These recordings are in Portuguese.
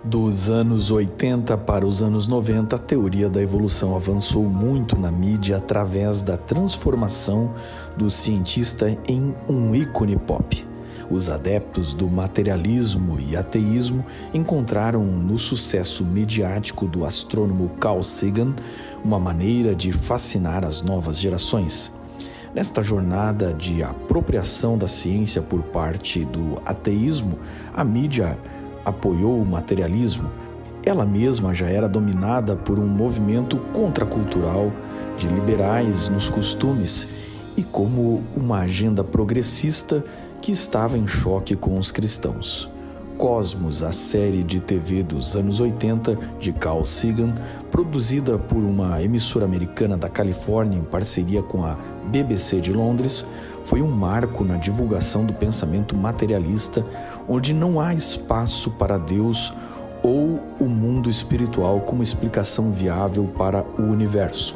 Dos anos 80 para os anos 90, a teoria da evolução avançou muito na mídia através da transformação do cientista em um ícone pop. Os adeptos do materialismo e ateísmo encontraram no sucesso midiático do astrônomo Carl Sagan uma maneira de fascinar as novas gerações. Nesta jornada de apropriação da ciência por parte do ateísmo, a mídia apoiou o materialismo. Ela mesma já era dominada por um movimento contracultural de liberais nos costumes e como uma agenda progressista que estava em choque com os cristãos. Cosmos, a série de TV dos anos 80 de Carl Sagan, produzida por uma emissora americana da Califórnia em parceria com a BBC de Londres, foi um marco na divulgação do pensamento materialista, onde não há espaço para Deus ou o mundo espiritual como explicação viável para o universo.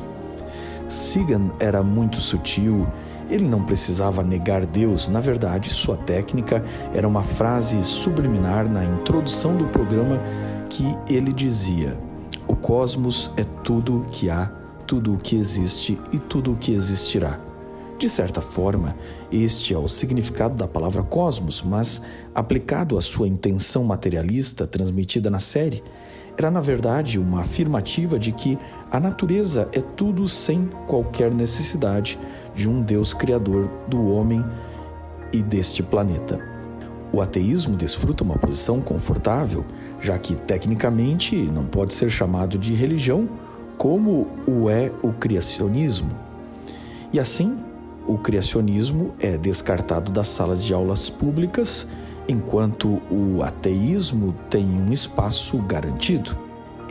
Sagan era muito sutil. Ele não precisava negar Deus. Na verdade, sua técnica era uma frase subliminar na introdução do programa que ele dizia: o cosmos é tudo o que há, tudo o que existe e tudo o que existirá. De certa forma, este é o significado da palavra cosmos, mas aplicado à sua intenção materialista transmitida na série, era na verdade uma afirmativa de que a natureza é tudo sem qualquer necessidade de um Deus criador do homem e deste planeta. O ateísmo desfruta uma posição confortável, já que tecnicamente não pode ser chamado de religião, como o é o criacionismo. E assim, o criacionismo é descartado das salas de aulas públicas, enquanto o ateísmo tem um espaço garantido.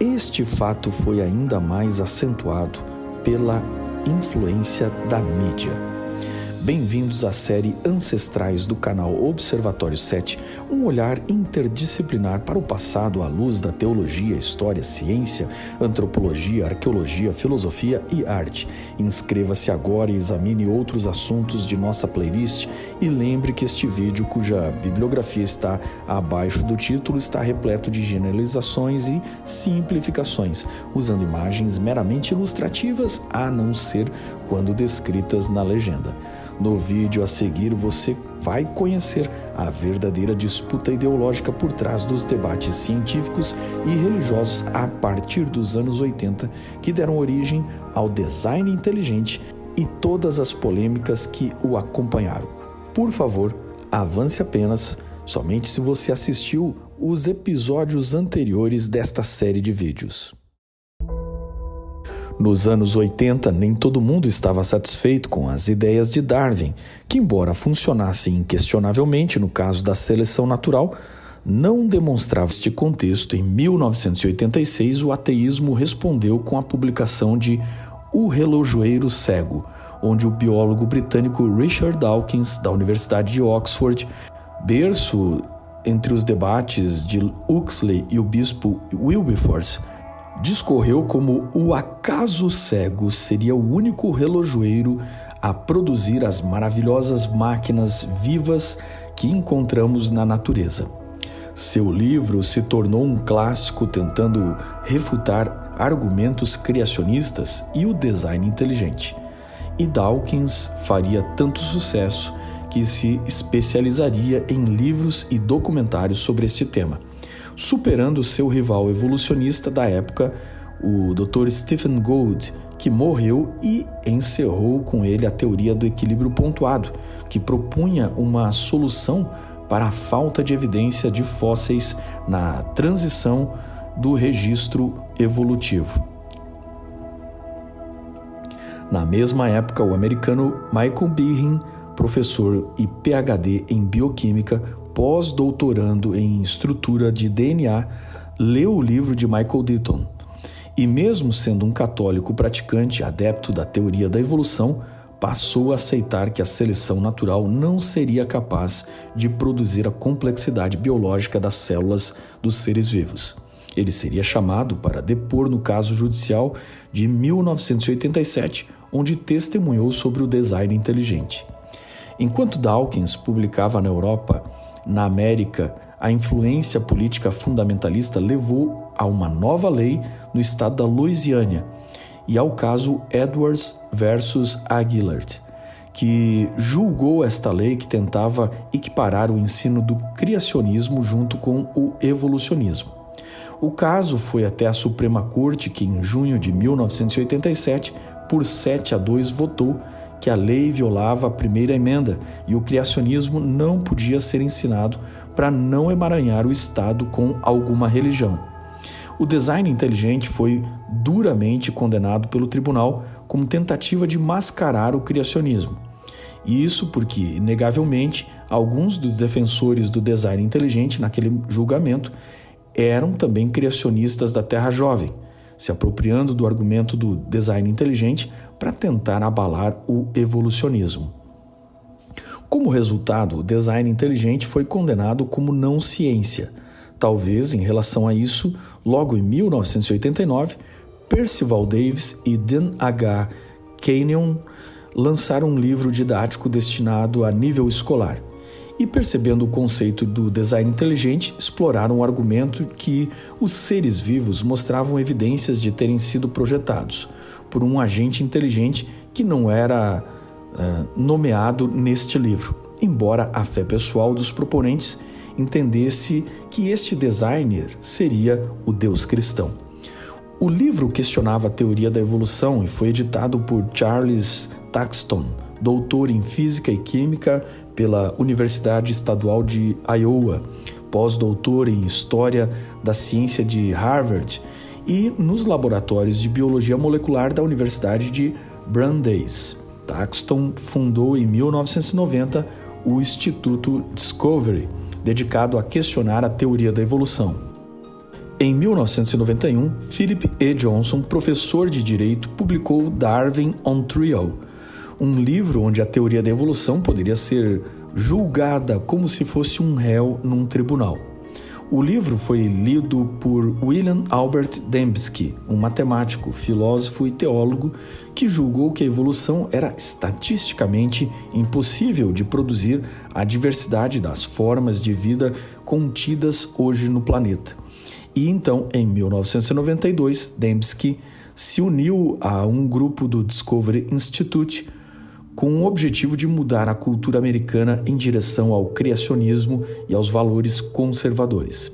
Este fato foi ainda mais acentuado pela influência da mídia. Bem-vindos à série Ancestrais do canal Observatório 7, um olhar interdisciplinar para o passado à luz da teologia, história, ciência, antropologia, arqueologia, filosofia e arte. Inscreva-se agora e examine outros assuntos de nossa playlist e lembre que este vídeo, cuja bibliografia está abaixo do título, está repleto de generalizações e simplificações, usando imagens meramente ilustrativas, a não ser quando descritas na legenda. No vídeo a seguir, você vai conhecer a verdadeira disputa ideológica por trás dos debates científicos e religiosos a partir dos anos 80, que deram origem ao design inteligente e todas as polêmicas que o acompanharam. Por favor, avance apenas somente se você assistiu os episódios anteriores desta série de vídeos. Nos anos 80, nem todo mundo estava satisfeito com as ideias de Darwin, que, embora funcionassem inquestionavelmente no caso da seleção natural, não demonstrava este contexto. Em 1986, o ateísmo respondeu com a publicação de O Relojoeiro Cego, onde o biólogo britânico Richard Dawkins, da Universidade de Oxford, berço entre os debates de Huxley e o bispo Wilberforce, discorreu como o acaso cego seria o único relojoeiro a produzir as maravilhosas máquinas vivas que encontramos na natureza. Seu livro se tornou um clássico tentando refutar argumentos criacionistas e o design inteligente. E Dawkins faria tanto sucesso que se especializaria em livros e documentários sobre este tema, superando seu rival evolucionista da época, o Dr. Stephen Gould, que morreu, e encerrou com ele a teoria do equilíbrio pontuado, que propunha uma solução para a falta de evidência de fósseis na transição do registro evolutivo. Na mesma época, o americano Michael Behe, professor e PhD em bioquímica, pós-doutorando em estrutura de DNA, leu o livro de Michael Deaton e, mesmo sendo um católico praticante, adepto da teoria da evolução, passou a aceitar que a seleção natural não seria capaz de produzir a complexidade biológica das células dos seres vivos. Ele seria chamado para depor no caso judicial de 1987, onde testemunhou sobre o design inteligente. Enquanto Dawkins publicava na Europa, na América, a influência política fundamentalista levou a uma nova lei no estado da Louisiana e ao caso Edwards versus Aguillard, que julgou esta lei que tentava equiparar o ensino do criacionismo junto com o evolucionismo. O caso foi até a Suprema Corte, que em junho de 1987, por 7-2, votou que a lei violava a primeira emenda e o criacionismo não podia ser ensinado para não emaranhar o Estado com alguma religião. O design inteligente foi duramente condenado pelo tribunal como tentativa de mascarar o criacionismo. Isso porque, inegavelmente, alguns dos defensores do design inteligente naquele julgamento eram também criacionistas da Terra Jovem, se apropriando do argumento do design inteligente para tentar abalar o evolucionismo. Como resultado, o design inteligente foi condenado como não ciência. Talvez, em relação a isso, logo em 1989, Percival Davis e Dan H. Kenyon lançaram um livro didático destinado a nível escolar. E percebendo o conceito do design inteligente, exploraram o argumento que os seres vivos mostravam evidências de terem sido projetados por um agente inteligente que não era nomeado neste livro, embora a fé pessoal dos proponentes entendesse que este designer seria o Deus cristão. O livro questionava a teoria da evolução e foi editado por Charles Thaxton, doutor em Física e Química pela Universidade Estadual de Iowa, pós-doutor em História da Ciência de Harvard e nos laboratórios de Biologia Molecular da Universidade de Brandeis. Thaxton fundou em 1990 o Instituto Discovery, dedicado a questionar a teoria da evolução. Em 1991, Philip E. Johnson, professor de Direito, publicou Darwin on Trial, um livro onde a teoria da evolução poderia ser julgada como se fosse um réu num tribunal. O livro foi lido por William Albert Dembski, um matemático, filósofo e teólogo que julgou que a evolução era estatisticamente impossível de produzir a diversidade das formas de vida contidas hoje no planeta. E então, em 1992, Dembski se uniu a um grupo do Discovery Institute com o objetivo de mudar a cultura americana em direção ao criacionismo e aos valores conservadores.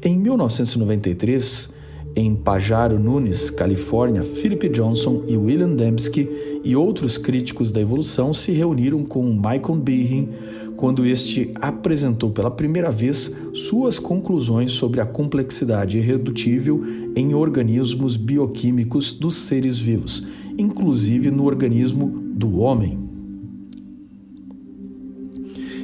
Em 1993, em Pajaro Nunes, Califórnia, Philip Johnson e William Dembski e outros críticos da evolução se reuniram com Michael Behe quando este apresentou pela primeira vez suas conclusões sobre a complexidade irredutível em organismos bioquímicos dos seres vivos, inclusive no organismo do homem.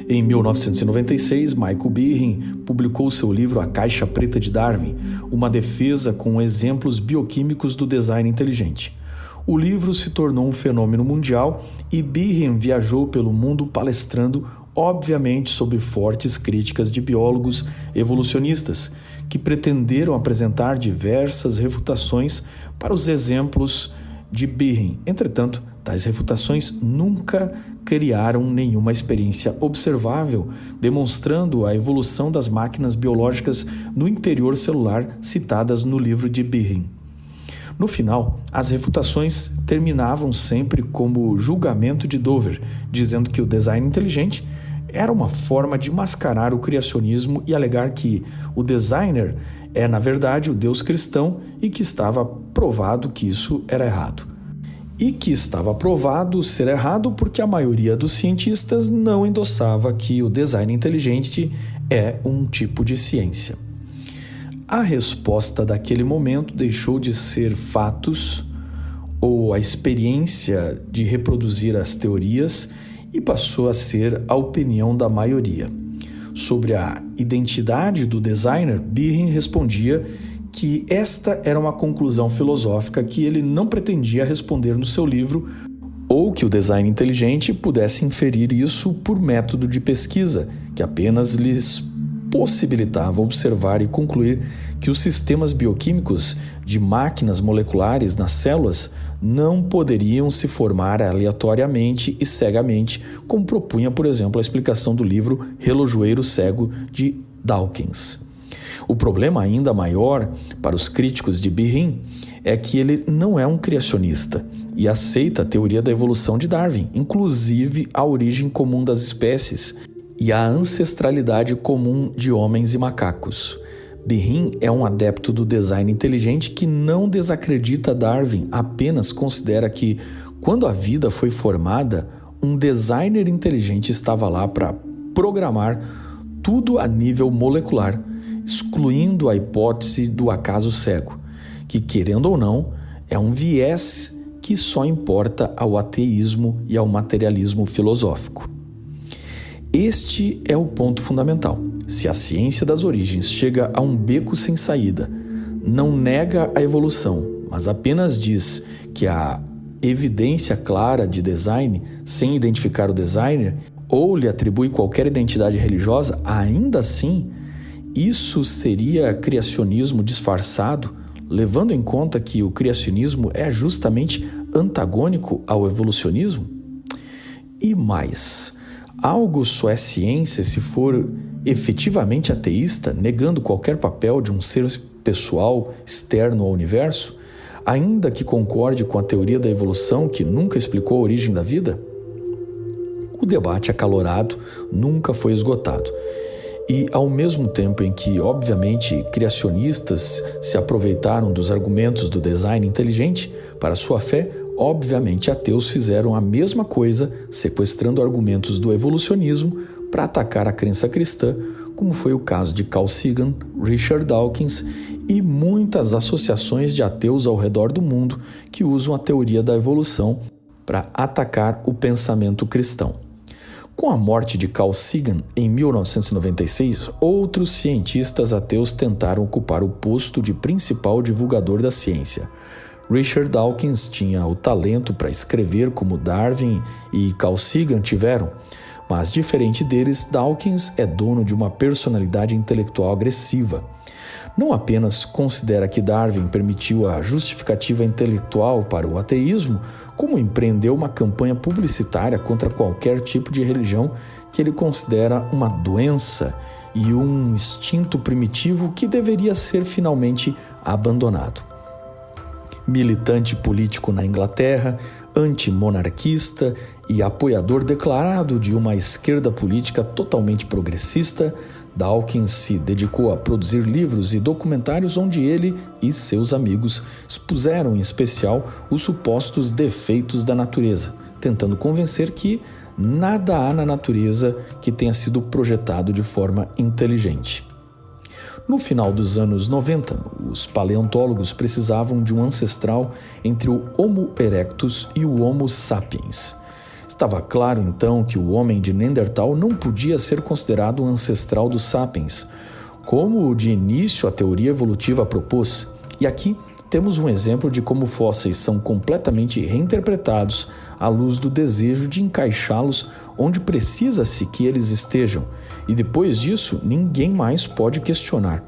Em 1996, Michael Behe publicou seu livro A Caixa Preta de Darwin, uma defesa com exemplos bioquímicos do design inteligente. O livro se tornou um fenômeno mundial e Behe viajou pelo mundo palestrando, obviamente sob fortes críticas de biólogos evolucionistas, que pretenderam apresentar diversas refutações para os exemplos de Behe. Entretanto, tais refutações nunca criaram nenhuma experiência observável, demonstrando a evolução das máquinas biológicas no interior celular citadas no livro de Behe. No final, as refutações terminavam sempre como julgamento de Dover, dizendo que o design inteligente era uma forma de mascarar o criacionismo e alegar que o designer é, na verdade, o Deus cristão e que estava provado que isso era errado. E que estava provado ser errado porque a maioria dos cientistas não endossava que o design inteligente é um tipo de ciência. A resposta daquele momento deixou de ser fatos ou a experiência de reproduzir as teorias e passou a ser a opinião da maioria. Sobre a identidade do designer, Behe respondia que esta era uma conclusão filosófica que ele não pretendia responder no seu livro, ou que o design inteligente pudesse inferir isso por método de pesquisa, que apenas lhes possibilitava observar e concluir que os sistemas bioquímicos de máquinas moleculares nas células não poderiam se formar aleatoriamente e cegamente, como propunha, por exemplo, a explicação do livro Relojoeiro Cego de Dawkins. O problema ainda maior para os críticos de Behe é que ele não é um criacionista e aceita a teoria da evolução de Darwin, inclusive a origem comum das espécies e a ancestralidade comum de homens e macacos. Behe é um adepto do design inteligente que não desacredita Darwin, apenas considera que, quando a vida foi formada, um designer inteligente estava lá para programar tudo a nível molecular, excluindo a hipótese do acaso cego, que, querendo ou não, é um viés que só importa ao ateísmo e ao materialismo filosófico. Este é o ponto fundamental. Se a ciência das origens chega a um beco sem saída, não nega a evolução, mas apenas diz que a evidência clara de design, sem identificar o designer, ou lhe atribui qualquer identidade religiosa, ainda assim, isso seria criacionismo disfarçado, levando em conta que o criacionismo é justamente antagônico ao evolucionismo? E mais, algo só é ciência se for efetivamente ateísta, negando qualquer papel de um ser pessoal externo ao universo, ainda que concorde com a teoria da evolução que nunca explicou a origem da vida? O debate acalorado nunca foi esgotado. E, ao mesmo tempo em que, obviamente, criacionistas se aproveitaram dos argumentos do design inteligente para sua fé, obviamente ateus fizeram a mesma coisa, sequestrando argumentos do evolucionismo para atacar a crença cristã, como foi o caso de Carl Sagan, Richard Dawkins e muitas associações de ateus ao redor do mundo que usam a teoria da evolução para atacar o pensamento cristão. Com a morte de Carl Sagan em 1996, outros cientistas ateus tentaram ocupar o posto de principal divulgador da ciência. Richard Dawkins tinha o talento para escrever como Darwin e Carl Sagan tiveram, mas diferente deles, Dawkins é dono de uma personalidade intelectual agressiva. Não apenas considera que Darwin permitiu a justificativa intelectual para o ateísmo, como empreendeu uma campanha publicitária contra qualquer tipo de religião que ele considera uma doença e um instinto primitivo que deveria ser finalmente abandonado. Militante político na Inglaterra, antimonarquista e apoiador declarado de uma esquerda política totalmente progressista, Dawkins se dedicou a produzir livros e documentários onde ele e seus amigos expuseram em especial os supostos defeitos da natureza, tentando convencer que nada há na natureza que tenha sido projetado de forma inteligente. No final dos anos 90, os paleontólogos precisavam de um ancestral entre o Homo erectus e o Homo sapiens. Estava claro, então, que o homem de Neandertal não podia ser considerado um ancestral dos sapiens, como de início a teoria evolutiva propôs. E aqui temos um exemplo de como fósseis são completamente reinterpretados à luz do desejo de encaixá-los onde precisa-se que eles estejam, e depois disso ninguém mais pode questionar.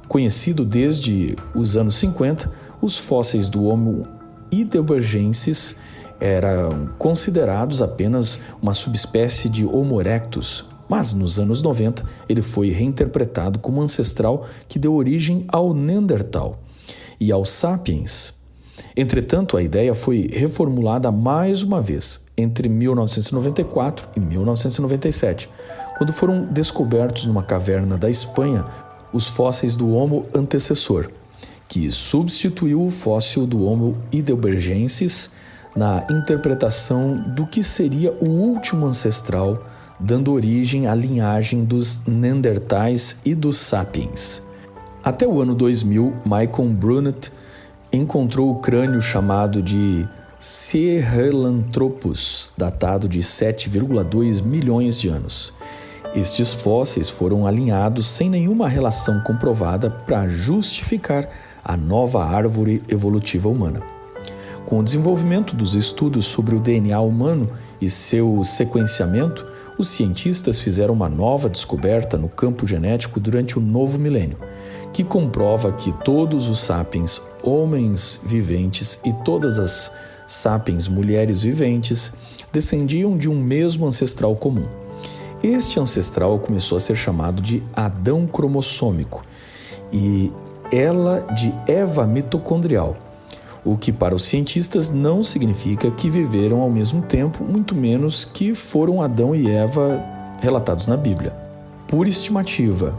Conhecido desde os anos 50, os fósseis do Homo heidelbergensis eram considerados apenas uma subespécie de Homo erectus, mas nos anos 90 ele foi reinterpretado como ancestral que deu origem ao Neandertal e ao Sapiens. Entretanto, a ideia foi reformulada mais uma vez entre 1994 e 1997, quando foram descobertos numa caverna da Espanha os fósseis do Homo antecessor, que substituiu o fóssil do Homo heidelbergensis na interpretação do que seria o último ancestral, dando origem à linhagem dos Neandertais e dos Sapiens. Até o ano 2000, Michael Brunet encontrou o crânio chamado de Sahelanthropus, datado de 7,2 milhões de anos. Estes fósseis foram alinhados sem nenhuma relação comprovada para justificar a nova árvore evolutiva humana. Com o desenvolvimento dos estudos sobre o DNA humano e seu sequenciamento, os cientistas fizeram uma nova descoberta no campo genético durante o novo milênio, que comprova que todos os sapiens homens viventes e todas as sapiens mulheres viventes descendiam de um mesmo ancestral comum. Este ancestral começou a ser chamado de Adão cromossômico e ela de Eva mitocondrial, o que para os cientistas não significa que viveram ao mesmo tempo, muito menos que foram Adão e Eva relatados na Bíblia. Por estimativa,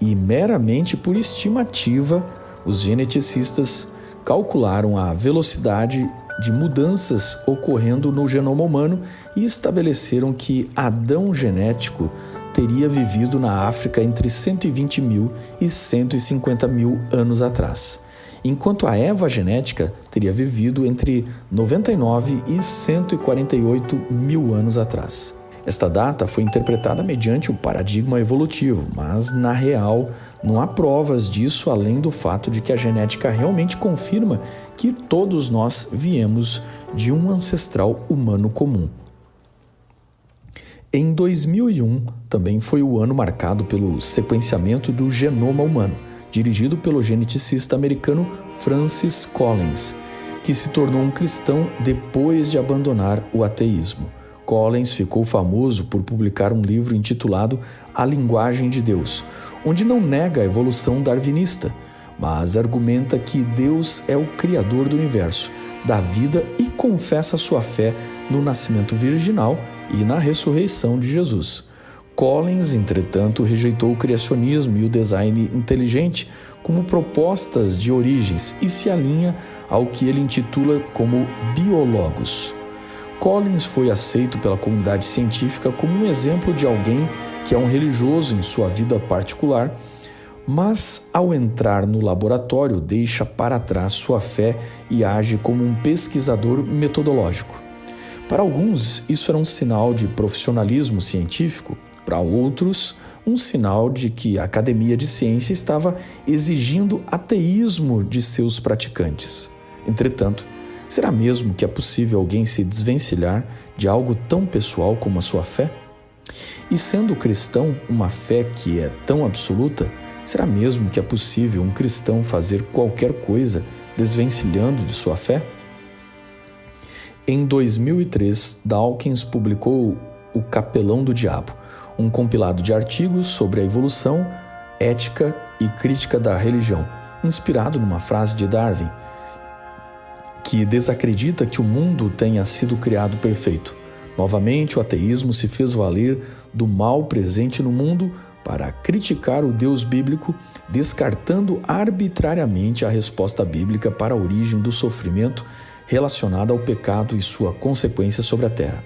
e meramente por estimativa, os geneticistas calcularam a velocidade de mudanças ocorrendo no genoma humano e estabeleceram que Adão genético teria vivido na África entre 120 mil e 150 mil anos atrás, enquanto a Eva genética teria vivido entre 99 e 148 mil anos atrás. Esta data foi interpretada mediante o paradigma evolutivo, mas, na real, não há provas disso além do fato de que a genética realmente confirma que todos nós viemos de um ancestral humano comum. Em 2001, também foi o ano marcado pelo sequenciamento do genoma humano, dirigido pelo geneticista americano Francis Collins, que se tornou um cristão depois de abandonar o ateísmo. Collins ficou famoso por publicar um livro intitulado A Linguagem de Deus, onde não nega a evolução darwinista, mas argumenta que Deus é o criador do universo, da vida e confessa sua fé no nascimento virginal e na ressurreição de Jesus. Collins, entretanto, rejeitou o criacionismo e o design inteligente como propostas de origens e se alinha ao que ele intitula como biologos. Collins foi aceito pela comunidade científica como um exemplo de alguém que é um religioso em sua vida particular, mas ao entrar no laboratório deixa para trás sua fé e age como um pesquisador metodológico. Para alguns, isso era um sinal de profissionalismo científico, para outros, um sinal de que a academia de ciência estava exigindo ateísmo de seus praticantes. Entretanto, será mesmo que é possível alguém se desvencilhar de algo tão pessoal como a sua fé? E sendo cristão uma fé que é tão absoluta, será mesmo que é possível um cristão fazer qualquer coisa desvencilhando de sua fé? Em 2003, Dawkins publicou O Capelão do Diabo, um compilado de artigos sobre a evolução, ética e crítica da religião, inspirado numa frase de Darwin, que desacredita que o mundo tenha sido criado perfeito. Novamente, o ateísmo se fez valer do mal presente no mundo para criticar o Deus bíblico, descartando arbitrariamente a resposta bíblica para a origem do sofrimento relacionada ao pecado e sua consequência sobre a terra.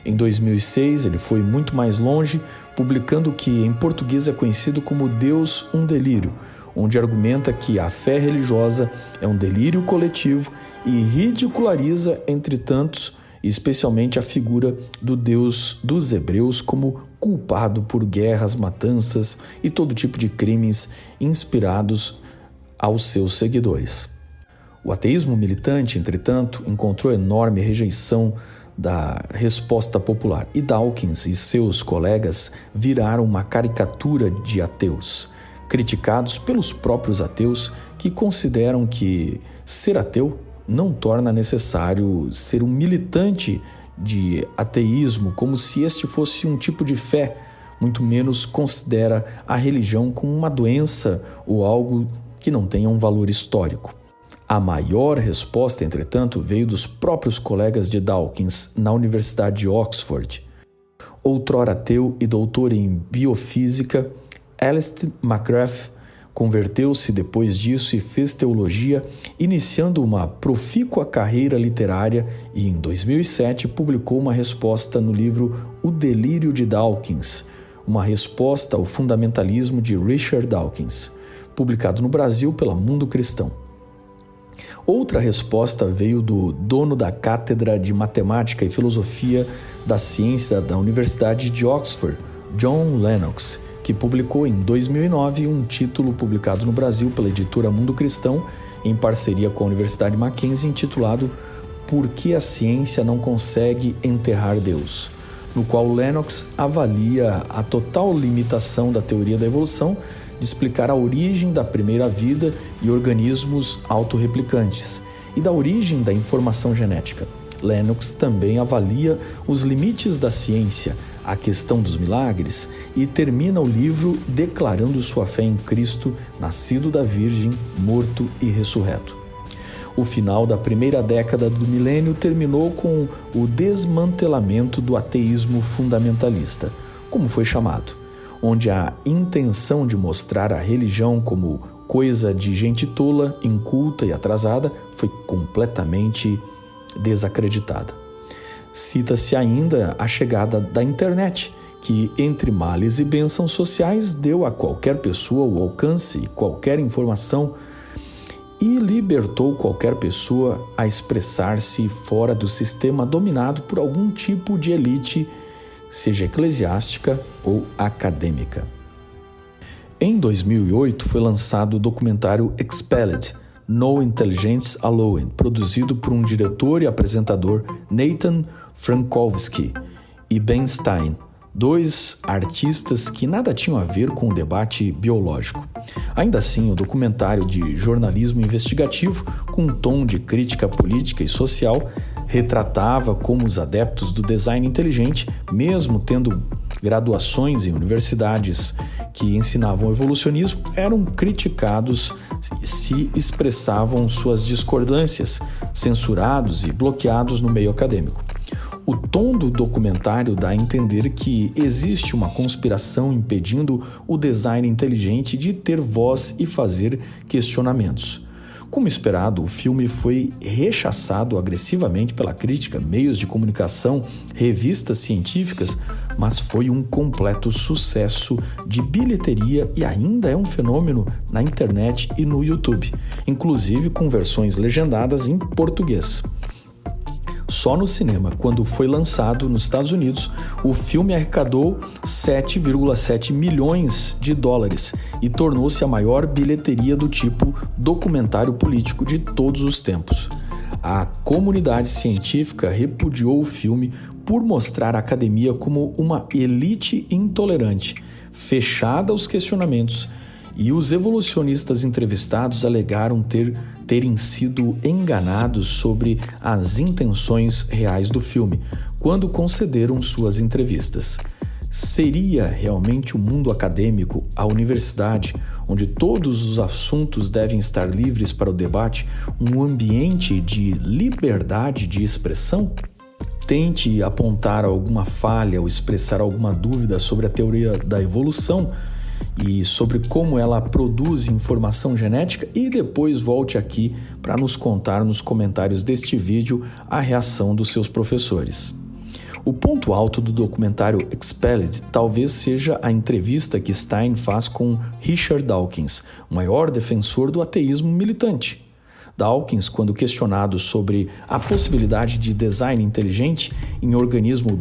Em 2006, ele foi muito mais longe, publicando o que em português é conhecido como Deus um delírio, onde argumenta que a fé religiosa é um delírio coletivo e ridiculariza, entre tantos, especialmente a figura do Deus dos hebreus como culpado por guerras, matanças e todo tipo de crimes inspirados aos seus seguidores. O ateísmo militante, entretanto, encontrou enorme rejeição da resposta popular e Dawkins e seus colegas viraram uma caricatura de ateus, criticados pelos próprios ateus que consideram que ser ateu não torna necessário ser um militante de ateísmo, como se este fosse um tipo de fé, muito menos considera a religião como uma doença ou algo que não tenha um valor histórico. A maior resposta, entretanto, veio dos próprios colegas de Dawkins na Universidade de Oxford. Outrora ateu e doutor em biofísica, Alistair McGrath converteu-se depois disso e fez teologia, iniciando uma profícua carreira literária e, em 2007, publicou uma resposta no livro O Delírio de Dawkins, uma resposta ao fundamentalismo de Richard Dawkins, publicado no Brasil pela Mundo Cristão. Outra resposta veio do dono da Cátedra de Matemática e Filosofia da Ciência da Universidade de Oxford, John Lennox, que publicou em 2009 um título publicado no Brasil pela editora Mundo Cristão, em parceria com a Universidade Mackenzie, intitulado Por que a Ciência Não Consegue Enterrar Deus?, no qual Lennox avalia a total limitação da teoria da evolução de explicar a origem da primeira vida e organismos autorreplicantes e da origem da informação genética. Lennox também avalia os limites da ciência, a questão dos milagres e termina o livro declarando sua fé em Cristo, nascido da Virgem, morto e ressurreto. O final da primeira década do milênio terminou com o desmantelamento do ateísmo fundamentalista, como foi chamado, onde a intenção de mostrar a religião como coisa de gente tola, inculta e atrasada foi completamente desacreditada. Cita-se ainda a chegada da internet, que, entre males e bênçãos sociais, deu a qualquer pessoa o alcance e qualquer informação e libertou qualquer pessoa a expressar-se fora do sistema dominado por algum tipo de elite, seja eclesiástica ou acadêmica. Em 2008 foi lançado o documentário Expelled: No Intelligence Allowed, produzido por um diretor e apresentador, Nathan Frankovsky e Ben Stein, dois artistas que nada tinham a ver com o debate biológico. Ainda assim, o documentário de jornalismo investigativo, com um tom de crítica política e social, retratava como os adeptos do design inteligente, mesmo tendo graduações em universidades que ensinavam evolucionismo, eram criticados se expressavam suas discordâncias, censurados e bloqueados no meio acadêmico. O tom do documentário dá a entender que existe uma conspiração impedindo o design inteligente de ter voz e fazer questionamentos. Como esperado, o filme foi rechaçado agressivamente pela crítica, meios de comunicação, revistas científicas, mas foi um completo sucesso de bilheteria e ainda é um fenômeno na internet e no YouTube, inclusive com versões legendadas em português. Só no cinema, quando foi lançado nos Estados Unidos, o filme arrecadou 7,7 milhões de dólares e tornou-se a maior bilheteria do tipo documentário político de todos os tempos. A comunidade científica repudiou o filme por mostrar a academia como uma elite intolerante, fechada aos questionamentos, e os evolucionistas entrevistados alegaram terem sido enganados sobre as intenções reais do filme quando concederam suas entrevistas. Seria realmente o mundo acadêmico, a universidade, onde todos os assuntos devem estar livres para o debate, um ambiente de liberdade de expressão? Tente apontar alguma falha ou expressar alguma dúvida sobre a teoria da evolução e sobre como ela produz informação genética e depois volte aqui para nos contar nos comentários deste vídeo a reação dos seus professores. O ponto alto do documentário Expelled talvez seja a entrevista que Stein faz com Richard Dawkins, o maior defensor do ateísmo militante. Dawkins, quando questionado sobre a possibilidade de design inteligente em organismo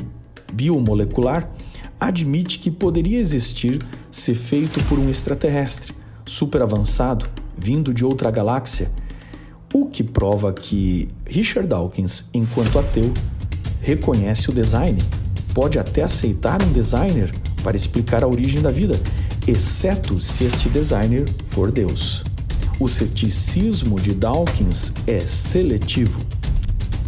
biomolecular, admite que poderia existir se feito por um extraterrestre, super avançado, vindo de outra galáxia, o que prova que Richard Dawkins, enquanto ateu, reconhece o design, pode até aceitar um designer para explicar a origem da vida, exceto se este designer for Deus. O ceticismo de Dawkins é seletivo.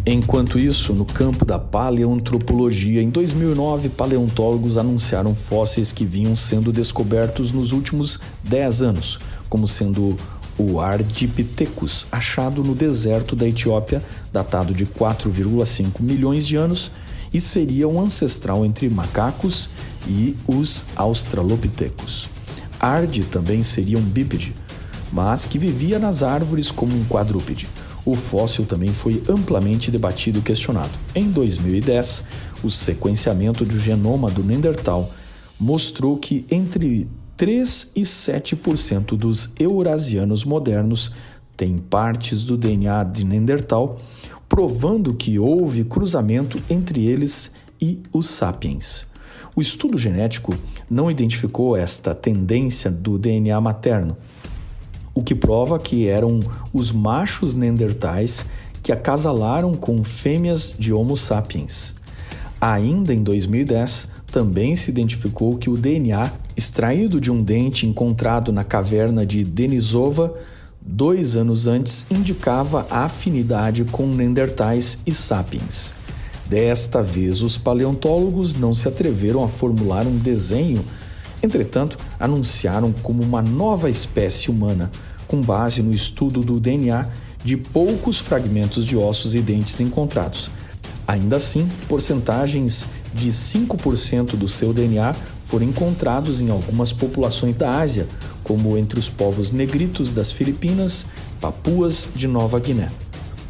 Enquanto isso, no campo da paleoantropologia, em 2009, paleontólogos anunciaram fósseis que vinham sendo descobertos nos últimos 10 anos, como sendo o Ardipithecus, achado no deserto da Etiópia, datado de 4,5 milhões de anos, e seria um ancestral entre macacos e os Australopithecus. Ardi também seria um bípede, mas que vivia nas árvores como um quadrúpede. O fóssil também foi amplamente debatido e questionado. Em 2010, o sequenciamento do genoma do Neandertal mostrou que entre 3 e 7% dos eurasianos modernos têm partes do DNA de Neandertal, provando que houve cruzamento entre eles e os sapiens. O estudo genético não identificou esta tendência do DNA materno, o que prova que eram os machos neandertais que acasalaram com fêmeas de Homo sapiens. Ainda em 2010, também se identificou que o DNA extraído de um dente encontrado na caverna de Denisova 2 anos antes indicava a afinidade com neandertais e sapiens. Desta vez, os paleontólogos não se atreveram a formular um desenho, entretanto, anunciaram como uma nova espécie humana, com base no estudo do DNA de poucos fragmentos de ossos e dentes encontrados. Ainda assim, porcentagens de 5% do seu DNA foram encontrados em algumas populações da Ásia, como entre os povos negritos das Filipinas, Papuas de Nova Guiné.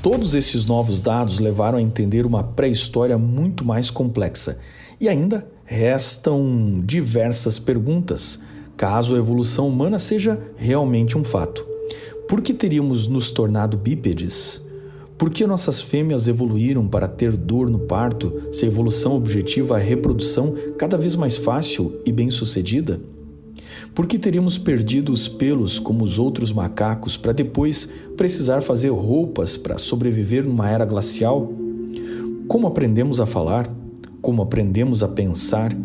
Todos esses novos dados levaram a entender uma pré-história muito mais complexa. E ainda restam diversas perguntas, caso a evolução humana seja realmente um fato. Por que teríamos nos tornado bípedes? Por que nossas fêmeas evoluíram para ter dor no parto, se a evolução objetiva a reprodução cada vez mais fácil e bem-sucedida? Por que teríamos perdido os pelos como os outros macacos para depois precisar fazer roupas para sobreviver numa era glacial? Como aprendemos a falar? Como aprendemos a pensar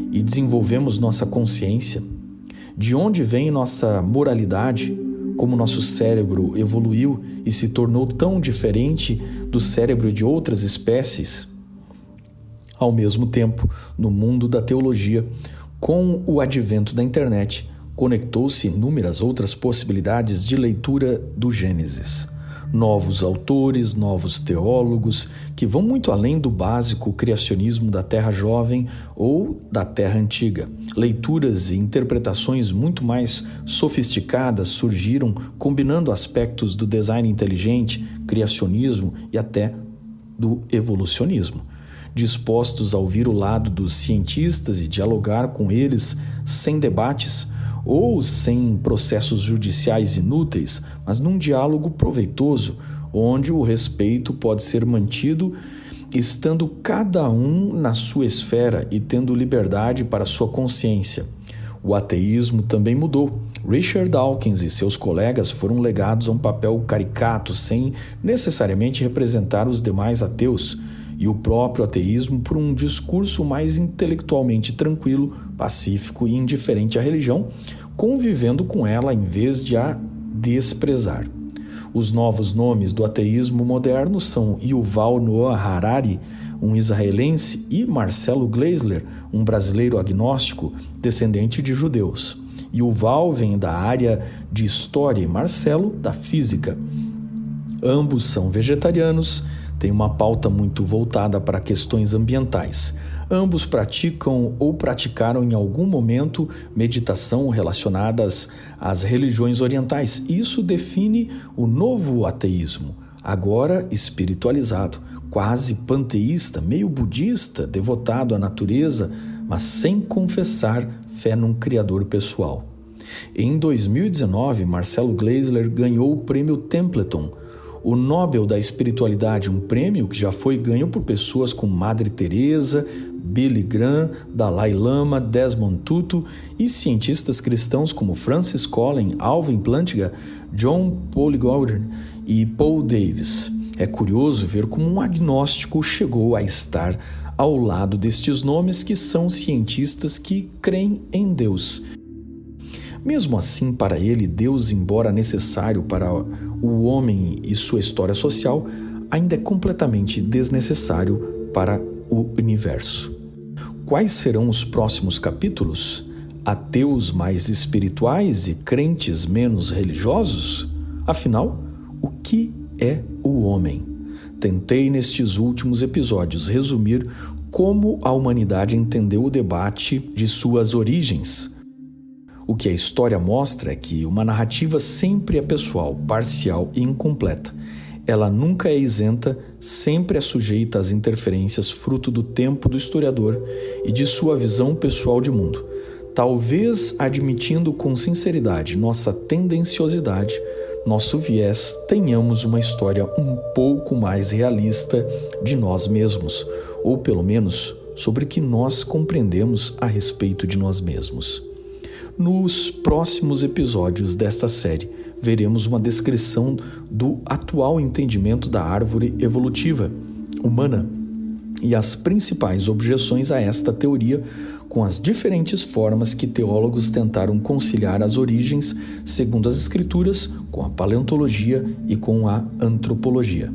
e desenvolvemos nossa consciência? De onde vem nossa moralidade? Como nosso cérebro evoluiu e se tornou tão diferente do cérebro de outras espécies? Ao mesmo tempo, no mundo da teologia, com o advento da internet, conectou-se inúmeras outras possibilidades de leitura do Gênesis. Novos autores, novos teólogos, que vão muito além do básico criacionismo da Terra Jovem ou da Terra Antiga. Leituras e interpretações muito mais sofisticadas surgiram, combinando aspectos do design inteligente, criacionismo e até do evolucionismo. Dispostos a ouvir o lado dos cientistas e dialogar com eles sem debates ou sem processos judiciais inúteis, mas num diálogo proveitoso, onde o respeito pode ser mantido, estando cada um na sua esfera e tendo liberdade para sua consciência. O ateísmo também mudou. Richard Dawkins e seus colegas foram legados a um papel caricato, sem necessariamente representar os demais ateus, e o próprio ateísmo por um discurso mais intelectualmente tranquilo, pacífico e indiferente à religião, convivendo com ela em vez de a desprezar. Os novos nomes do ateísmo moderno são Yuval Noah Harari, um israelense, e Marcelo Gleisler, um brasileiro agnóstico descendente de judeus. Yuval vem da área de história e Marcelo da física. Ambos são vegetarianos, têm uma pauta muito voltada para questões ambientais. Ambos praticam ou praticaram em algum momento meditação relacionadas às religiões orientais. Isso define o novo ateísmo, agora espiritualizado, quase panteísta, meio budista, devotado à natureza, mas sem confessar fé num criador pessoal. Em 2019, Marcelo Gleisler ganhou o prêmio Templeton, o Nobel da Espiritualidade, um prêmio que já foi ganho por pessoas como Madre Teresa, Billy Graham, Dalai Lama, Desmond Tutu e cientistas cristãos como Francis Collins, Alvin Plantinga, John Paul Gordon e Paul Davis. É curioso ver como um agnóstico chegou a estar ao lado destes nomes que são cientistas que creem em Deus. Mesmo assim, para ele, Deus, embora necessário para o homem e sua história social, ainda é completamente desnecessário para o universo. Quais serão os próximos capítulos? Ateus mais espirituais e crentes menos religiosos? Afinal, o que é o homem? Tentei, nestes últimos episódios, resumir como a humanidade entendeu o debate de suas origens. O que a história mostra é que uma narrativa sempre é pessoal, parcial e incompleta. Ela nunca é isenta, sempre é sujeita às interferências fruto do tempo do historiador e de sua visão pessoal de mundo. Talvez admitindo com sinceridade nossa tendenciosidade, nosso viés, tenhamos uma história um pouco mais realista de nós mesmos, ou pelo menos sobre o que nós compreendemos a respeito de nós mesmos. Nos próximos episódios desta série, veremos uma descrição do atual entendimento da árvore evolutiva humana e as principais objeções a esta teoria, com as diferentes formas que teólogos tentaram conciliar as origens, segundo as escrituras, com a paleontologia e com a antropologia.